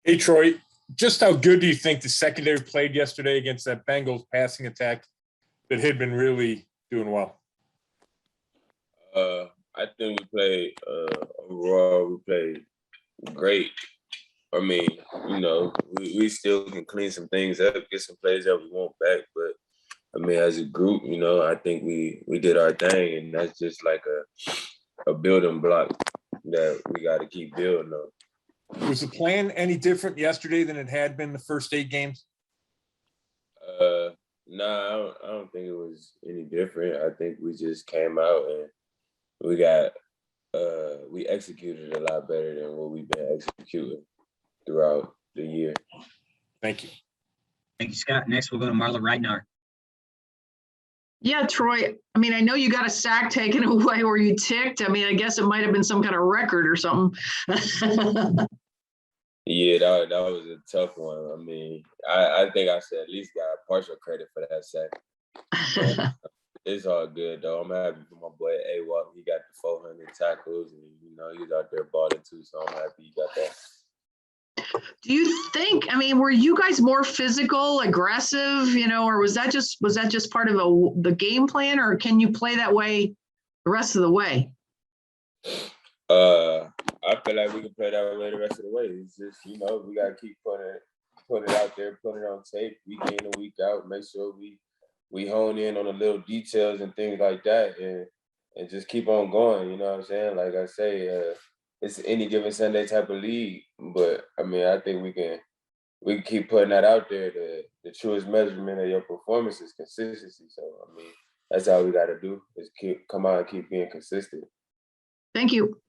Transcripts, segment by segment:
Hey, Troy, just how good do you think the secondary played yesterday against that Bengals passing attack that had been really doing well? I think we played overall. We played great. I mean, we still can clean some things up, get some plays that we want back. But I mean, as a group, I think we did our thing, and that's just like a building block that we got to keep building on. Was the plan any different yesterday than it had been the first 8 games? Nah, I don't think it was any different. I think we just came out and we got we executed a lot better than what we've been executing throughout the year. Thank you. Thank you, Scott. Next, we'll go to Marla Reitnar. Yeah, Troy, I mean, I know you got a sack taken away where you ticked. I mean, I guess it might have been some kind of record or something. Yeah, that was a tough one. I mean, I think I should at least got partial credit for that sack. It's all good though. I'm happy for my boy A-Walk. He got the 400 tackles, and he's out there balling too. So I'm happy he got that. Do you think? I mean, were you guys more physical, aggressive? Or was that just part of the game plan, or can you play that way the rest of the way? I feel like we can play that way the rest of the way. It's just we gotta keep putting it out there, put it on tape, week in and week out. Make sure we hone in on the little details and things like that, and just keep on going. You know what I'm saying? Like I say, it's any given Sunday type of league, but I mean, I think we can keep putting that out there. The truest measurement of your performance is consistency. So I mean, that's all we got to do is come out and keep being consistent. Thank you.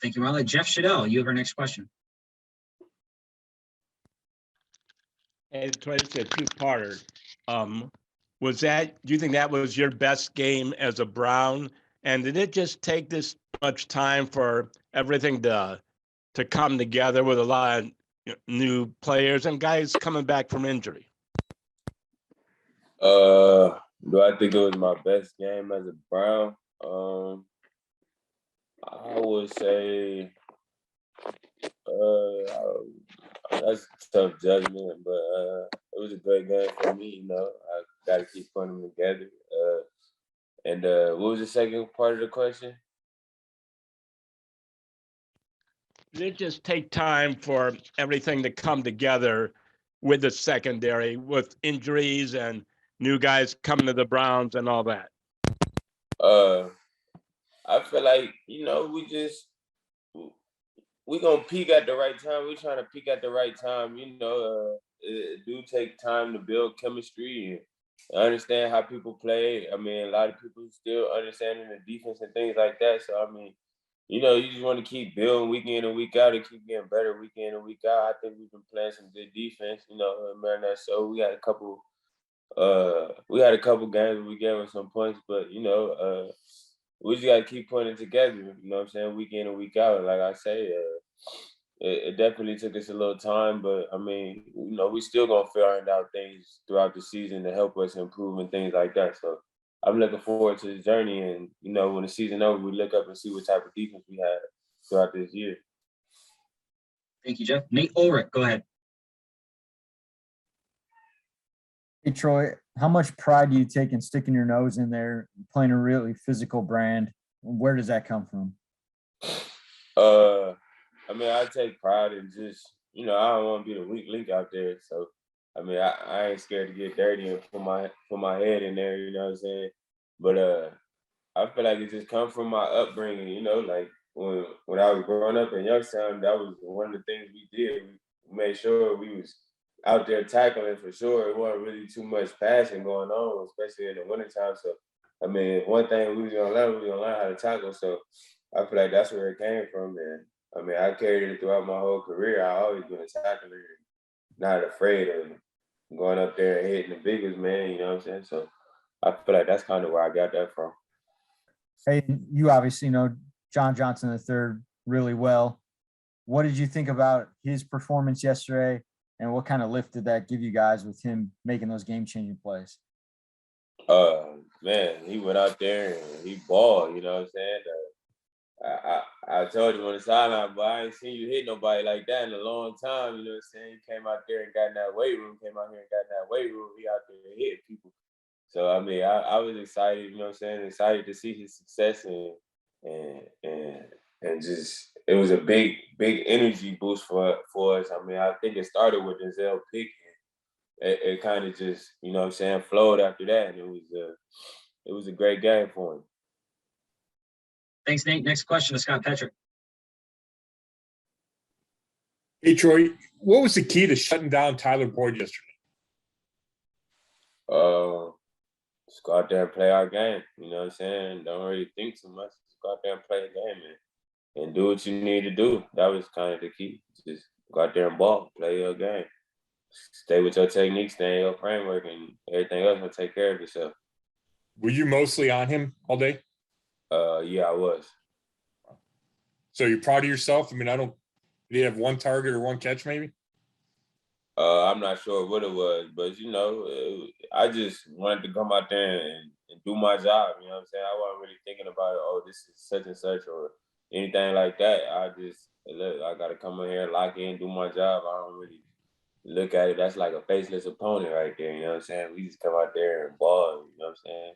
Thank you, Marla. Jeff Shadell, you have our next question. Hey, Troy, it's a two-parter. Do you think that was your best game as a Brown? And did it just take this much time for everything to come together with a lot of new players and guys coming back from injury? Do I think it was my best game as a Brown? I would say that's tough judgment, but it was a great game for me. I got to keep putting them together. And what was the second part of the question? Did it just take time for everything to come together with the secondary, with injuries and new guys coming to the Browns and all that? I feel like we gonna peak at the right time. We're trying to peak at the right time. It do take time to build chemistry and understand how people play. I mean, a lot of people still understanding the defense and things like that. So I mean, you just want to keep building week in and week out and keep getting better week in and week out. I think we've been playing some good defense. Man, so we had a couple. We had a couple games where we gave us some points, but we just gotta keep putting it together. You know what I'm saying? Week in and week out. Like I say, it definitely took us a little time, but I mean, we still gonna figure out things throughout the season to help us improve and things like that. So I'm looking forward to the journey, and when the season over, we look up and see what type of defense we had throughout this year. Thank you, Jeff. Nate Ulrich, go ahead. Hey, Troy, how much pride do you take in sticking your nose in there, playing a really physical brand? Where does that come from? I mean, I take pride in just, I don't want to be the weak link out there. So, I mean, I ain't scared to get dirty and put my head in there, you know what I'm saying? But I feel like it just comes from my upbringing, like when I was growing up in Youngstown, that was one of the things we did. We made sure we was out there tackling for sure. It wasn't really too much passion going on, especially in the wintertime. So, I mean, one thing we was gonna learn how to tackle. So I feel like that's where it came from. And I mean, I carried it throughout my whole career. I always been a tackler, not afraid of going up there and hitting the biggest man, you know what I'm saying? So I feel like that's kind of where I got that from. Hey, you obviously know John Johnson III really well. What did you think about his performance yesterday? And what kind of lift did that give you guys with him making those game-changing plays? Man, he went out there and he balled, you know what I'm saying? I told him on the sideline, but I ain't seen you hit nobody like that in a long time. You know what I'm saying? He came out there and got in that weight room, He out there and hit people. So, I mean, I was excited, you know what I'm saying? Excited to see his success and just, it was a big energy boost for us. I mean, I think it started with Denzel pick. It kind of just, you know what I'm saying, flowed after that. And it was a great game for him. Thanks, Nate. Next question to Scott Petrick. Hey, Troy, what was the key to shutting down Tyler Boyd yesterday? Just go out there and play our game. You know what I'm saying? Don't really think too much. Just go out there and play the game and do what you need to do. That was kind of the key. Just go out there and ball, play your game. Stay with your technique, stay in your framework, and everything else will take care of itself. Were you mostly on him all day? Yeah, I was. So you're proud of yourself? I mean, did he have one target or one catch maybe? I'm not sure what it was, but, you know, I just wanted to come out there and do my job. You know what I'm saying? I wasn't really thinking about, oh, this is such and such or anything like that. I just, look, I got to come in here, lock in, do my job. I don't really look at it. That's like a faceless opponent right there. You know what I'm saying? We just come out there and ball. You know what I'm saying?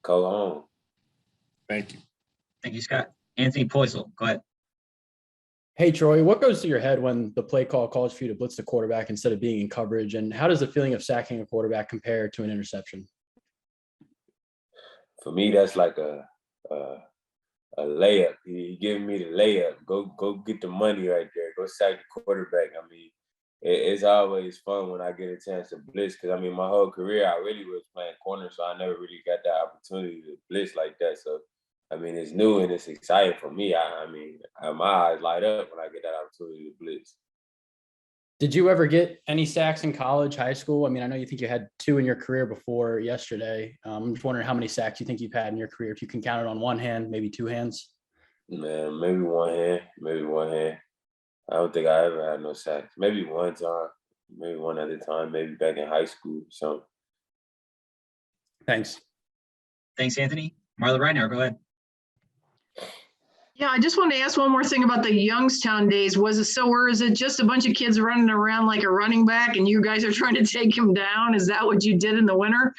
Go home. Thank you. Thank you, Scott. Anthony Poisel, go ahead. Hey, Troy, what goes through your head when the play call calls for you to blitz the quarterback instead of being in coverage? And how does the feeling of sacking a quarterback compare to an interception? For me, that's like a layup. He giving me the layup. Go get the money right there. Go sack the quarterback. I mean, it's always fun when I get a chance to blitz because, I mean, my whole career I really was playing corner, so I never really got that opportunity to blitz like that. So, I mean, it's new and it's exciting for me. I mean, my eyes light up when I get that opportunity to blitz. Did you ever get any sacks in college, high school? I mean, I know you think you had 2 in your career before yesterday. I'm just wondering how many sacks you think you've had in your career, if you can count it on one hand, maybe 2 hands. Man, maybe one hand. I don't think I ever had no sacks. Maybe one time, maybe one other time, maybe back in high school or something. Thanks. Thanks, Anthony. Marla Reiner, go ahead. Yeah, I just wanted to ask one more thing about the Youngstown days. Or is it just a bunch of kids running around like a running back and you guys are trying to take him down? Is that what you did in the winter?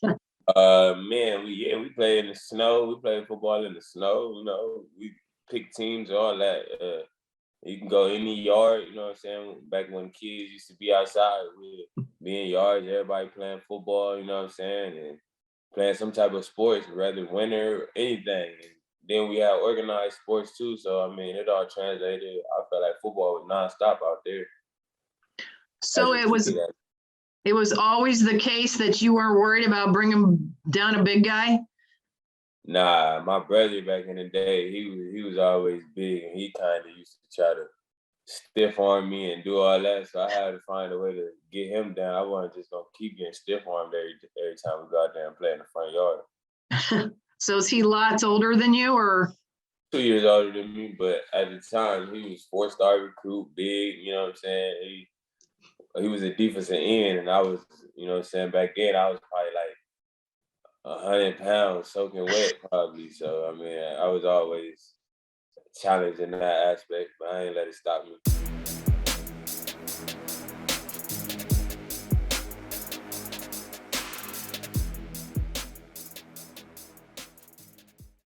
Man, we play in the snow. We play football in the snow. You know, we pick teams, all that. You can go any yard. You know what I'm saying? Back when kids used to be outside, we'd be in yards. Everybody playing football. You know what I'm saying? And playing some type of sports, whether winter or anything. And then we have organized sports too. So I mean, it all translated. I felt like football was nonstop out there. So it was always the case that you weren't worried about bringing down a big guy? Nah, my brother back in the day, he was always big, and he kind of used to try to stiff arm me and do all that. So I had to find a way to get him down. I wasn't just gonna keep getting stiff armed every time we go out there and play in the front yard. So is he lots older than you, or? 2 years older than me, but at the time he was 4-star recruit, big. You know what I'm saying? He was a defensive end, and I was, you know what I'm saying, back then I was probably like 100 pounds soaking wet probably. So, I mean, I was always challenged in that aspect, but I ain't let it stop me.